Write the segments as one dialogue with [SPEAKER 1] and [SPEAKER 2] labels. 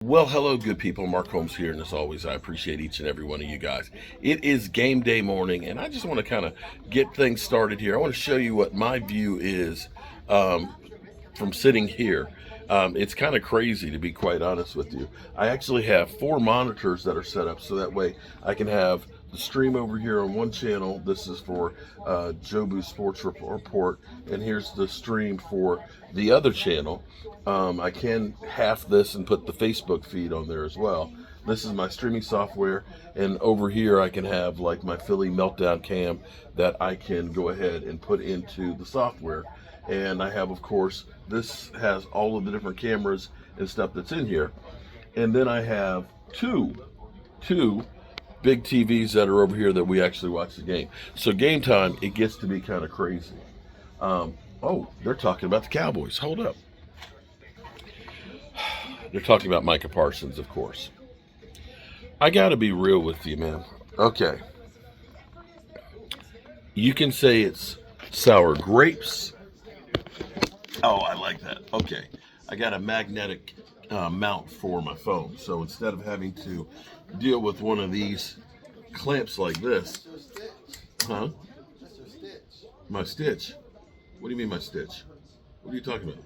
[SPEAKER 1] Well, hello, good people. Mark Holmes here, and as always, I appreciate each and every one of you guys. It is game day morning, and I just want to kind of get things started here. I want to show you what my view is um, from sitting here. It's kind of crazy, to be quite honest with you. I actually have four monitors that are set up so that way I can have the stream over here on one channel. This is for Jobu Sports Report, and here's the stream for the other channel. I can half this and put the Facebook feed on there as well. This is my streaming software, and over here I can have like my Philly Meltdown cam that I can go ahead and put into the software. And I have, of course, this has all of the different cameras and stuff that's in here. And then I have two big TVs that are over here that we actually watch the game. So game time, it gets to be kind of crazy. Oh, they're talking about the Cowboys. Hold up. They're talking about Micah Parsons, of course. I got to be real with you, man. Okay. You can say it's sour grapes. Oh, I like that. Okay. I got a magnetic mount for my phone. So instead of having to deal with one of these clamps like this. Huh? My stitch? What do you mean my stitch? What are you talking about?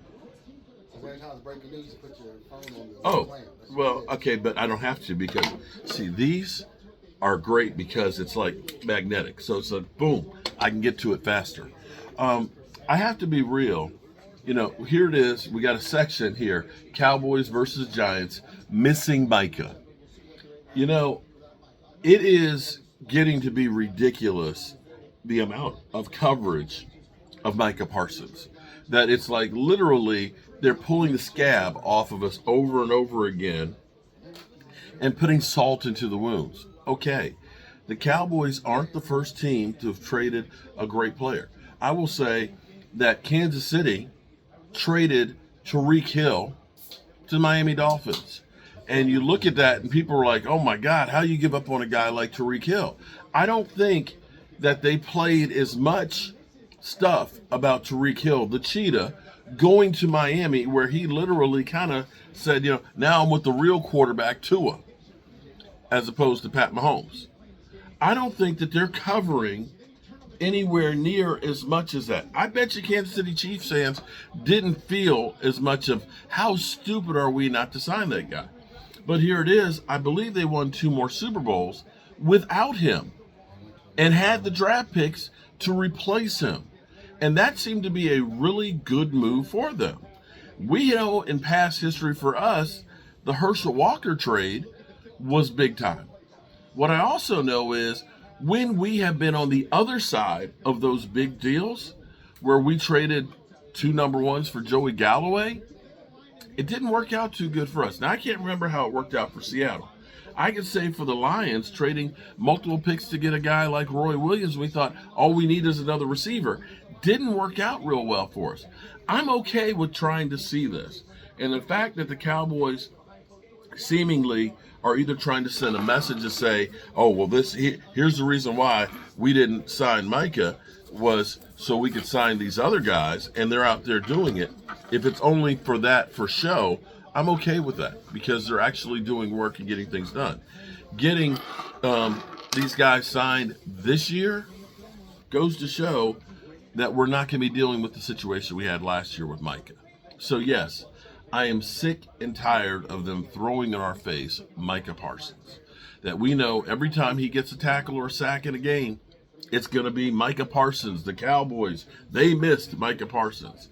[SPEAKER 1] Oh, well, okay, but I don't have to because, see, these are great because it's like magnetic. So it's like, boom, I can get to it faster. I have to be real. You know, here it is. We got a section here, Cowboys versus Giants, missing Micah. You know, it is getting to be ridiculous, the amount of coverage of Micah Parsons. That it's like literally they're pulling the scab off of us over and over again and putting salt into the wounds. Okay, the Cowboys aren't the first team to have traded a great player. I will say that Kansas City traded Tyreek Hill to the Miami Dolphins. And you look at that and people are like, oh my God, how you give up on a guy like Tyreek Hill? I don't think that they played as much stuff about Tyreek Hill, the cheetah, going to Miami, where he literally kind of said, you know, now I'm with the real quarterback, Tua, as opposed to Pat Mahomes. I don't think that they're covering anywhere near as much as that. I bet you Kansas City Chiefs fans didn't feel as much of how stupid are we not to sign that guy. But here it is. I believe they won 2 more Super Bowls without him and had the draft picks to replace him. And that seemed to be a really good move for them. We know in past history for us, the Herschel Walker trade was big time. What I also know is when we have been on the other side of those big deals, where we traded 2 number ones for Joey Galloway, it didn't work out too good for us. Now, I can't remember how it worked out for Seattle. I could say for the Lions, trading multiple picks to get a guy like Roy Williams, we thought all we need is another receiver. Didn't work out real well for us. I'm okay with trying to see this. And the fact that the Cowboys seemingly are either trying to send a message to say, oh, well, here's the reason why we didn't sign Micah was so we could sign these other guys, and they're out there doing it. If it's only for that, for show, I'm okay with that because they're actually doing work and getting things done. Getting these guys signed this year goes to show that we're not going to be dealing with the situation we had last year with Micah. So, yes, I am sick and tired of them throwing in our face Micah Parsons. That we know every time he gets a tackle or a sack in a game, it's going to be Micah Parsons. The Cowboys, they missed Micah Parsons.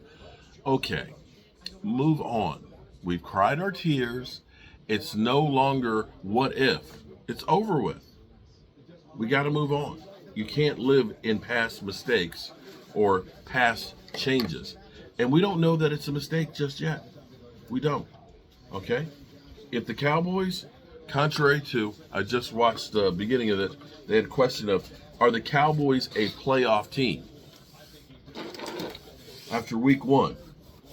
[SPEAKER 1] Okay, move on. We've cried our tears. It's no longer what if. It's over with. We got to move on. You can't live in past mistakes or past changes. And we don't know that it's a mistake just yet. We don't. Okay? If the Cowboys, contrary to, I just watched the beginning of it, they had a question of, are the Cowboys a playoff team? After week 1.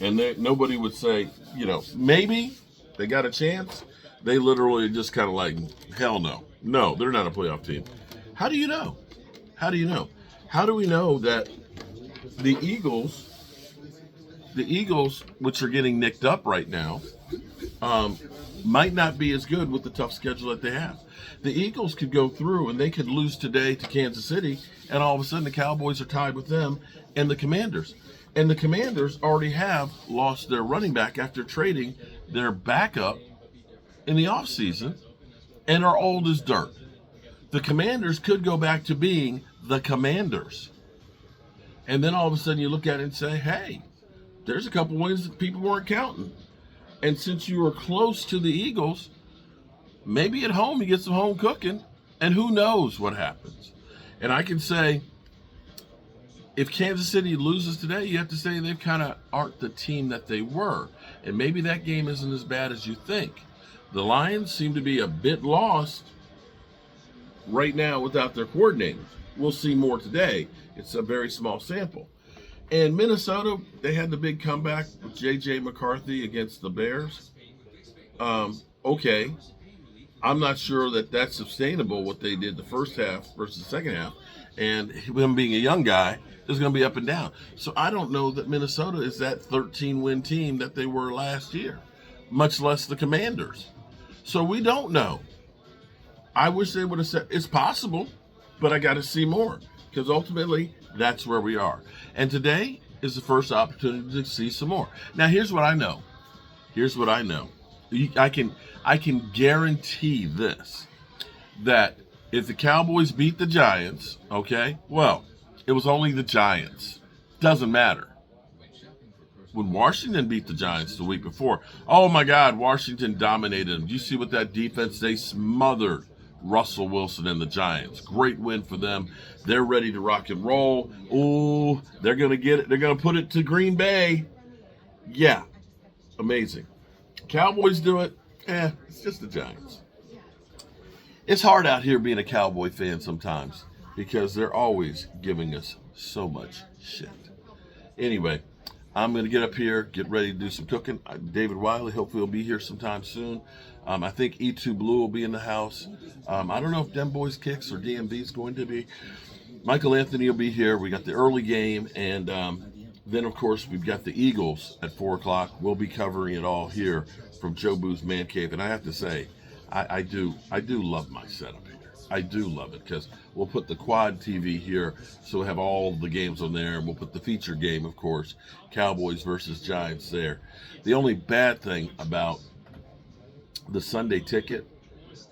[SPEAKER 1] And nobody would say, you know, maybe they got a chance. They literally just kind of like, hell no. No, they're not a playoff team. How do you know? How do you know? How do we know that the Eagles, which are getting nicked up right now, might not be as good with the tough schedule that they have. The Eagles could go through and they could lose today to Kansas City, and all of a sudden the Cowboys are tied with them and the Commanders. And the Commanders already have lost their running back after trading their backup in the offseason and are old as dirt. The Commanders could go back to being the Commanders. And then all of a sudden you look at it and say, hey, there's a couple wins that people weren't counting. And since you were close to the Eagles, maybe at home you get some home cooking, and who knows what happens. And I can say, if Kansas City loses today, you have to say they kind of aren't the team that they were. And maybe that game isn't as bad as you think. The Lions seem to be a bit lost right now without their coordinator. We'll see more today. It's a very small sample. And Minnesota, they had the big comeback with J.J. McCarthy against the Bears. Okay. I'm not sure that that's sustainable, what they did the first half versus the second half. And him being a young guy is going to be up and down. So I don't know that Minnesota is that 13-win team that they were last year, much less the Commanders. So we don't know. I wish they would have said it's possible, but I got to see more, because ultimately that's where we are. And today is the first opportunity to see some more. Now, here's what I know. I can guarantee this, that if the Cowboys beat the Giants, okay, well, it was only the Giants. Doesn't matter. When Washington beat the Giants the week before, oh my God, Washington dominated them. Do you see what that defense, they smothered Russell Wilson and the Giants. Great win for them. They're ready to rock and roll. Ooh, they're going to get it. They're going to put it to Green Bay. Yeah, amazing. Cowboys do it. It's just the Giants. It's hard out here being a Cowboy fan sometimes because they're always giving us so much shit. Anyway, I'm going to get up here, get ready to do some cooking. David Wiley, hopefully he'll be here sometime soon. I think E2 Blue will be in the house. I don't know if Dem Boys Kicks or DMV is going to be. Michael Anthony will be here. We got the early game, and then, of course, we've got the Eagles at 4 o'clock. We'll be covering it all here from Joe Boo's Man Cave. And I have to say, I do love my setup here. I do love it because we'll put the quad TV here, so we'll have all the games on there, and we'll put the feature game, of course, Cowboys versus Giants there. The only bad thing about the Sunday ticket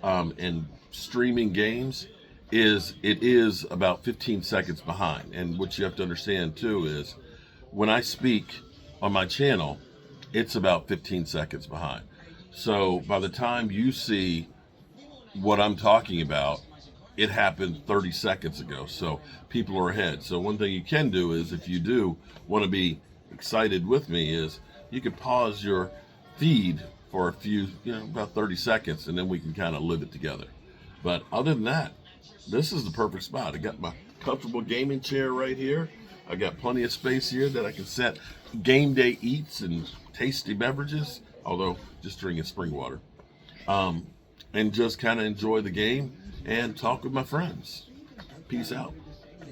[SPEAKER 1] and streaming games is it is about 15 seconds behind. And what you have to understand, too, is when I speak on my channel, it's about 15 seconds behind. So by the time you see what I'm talking about, it happened 30 seconds ago. So people are ahead. So one thing you can do is, if you do want to be excited with me, is you can pause your feed for a few, about 30 seconds, and then we can kind of live it together. But other than that, this is the perfect spot. I got my comfortable gaming chair right here. I got plenty of space here that I can set game day eats and tasty beverages, although just drinking spring water, and just kind of enjoy the game and talk with my friends. Peace out.